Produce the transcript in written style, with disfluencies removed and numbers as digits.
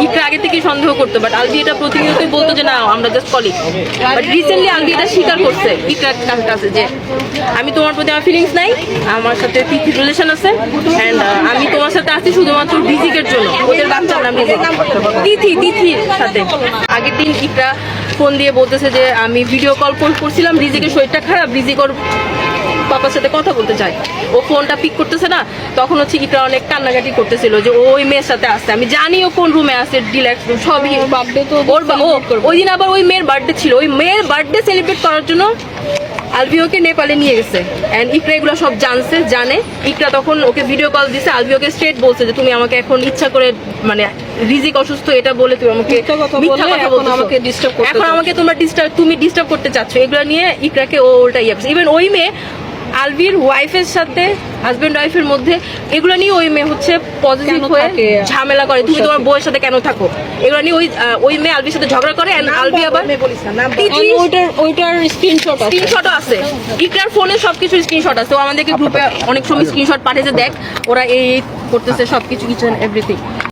ইকরা আগে থেকেই সন্দেহ করতো, বাট আলভি এটা প্রতিনিয়তই বলতো যে না আমরা just colleague. But recently Alvi এটা স্বীকার করছে ইকরার কাছে যে আমি তোমার প্রতি আমার ফিলিংস নাই, আমার সাথে তিথির রিলেশন আছে, অ্যান্ড আমি তোমার সাথে আছি শুধুমাত্র রিজিকের জন্য, ওদের বাচ্চার নাম তিথির সাথে। আগের দিন ইকরা ফোন দিয়ে বলতেছে যে আমি ভিডিও কল করছিলাম, রিজিকের শরীরটা খারাপ, রিজিক ওর পাপার সাথে কথা বলতে চাই, ও ফোনটা পিক করতেছে না। তখন হচ্ছে ইকরা অনেক কান্নাকাটি করতেছিল যে ওই মেয়ের সাথে আসছে, আমি জানি ও কোন রুমে আছে, ডিলাক্স রুম সবই। বার্থডে তো ওই দিন আবার ওই মেয়ের বার্থডে ছিল, ওই মেয়ের বার্থডে সেলিব্রেট করার জন্য আলভিওকে নেপালে নিয়ে গেছে, অ্যান্ড ইকরা এগুলো সব জানে। ইকরা তখন ওকে ভিডিও কল দিছে, আলভিওকে স্ট্রেট বলছে যে তুমি আমাকে এখন ইচ্ছা করে মানে রিজিক অসুস্থ এটা বলে তুমি আমাকে মিথ্যা কথা বলছো, এখন আমাকে তুমি ডিস্টার্ব করতে চাচ্ছ। এগুলো নিয়ে ইকরাকে ও উল্টা ইয়ে করছে। ইভেন ওই মেয়ে আলভির ওয়াইফের সাথে, হাজবেন্ড ওয়াইফের মধ্যে এগুলো নিয়ে ওই মেয়ে হচ্ছে পজিটিভ হয়ে ঝামেলা করে, তুমি তোমার বউয়ের সাথে কেন থাকো, এগুলো নিয়ে ওই মেয়ে আলভির সাথে ঝগড়া করে। আলভি আবার ওইটার স্ক্রিনশটও আছে, ইকরার ফোনে সবকিছু স্ক্রিনশট আছে, ও আমাদেরকে গ্রুপে অনেক সময় স্ক্রিনশট পাঠিয়েছে, দেখ ওরা এই করতেছে সবকিছু, ইচ এন্ড এভরিথিং।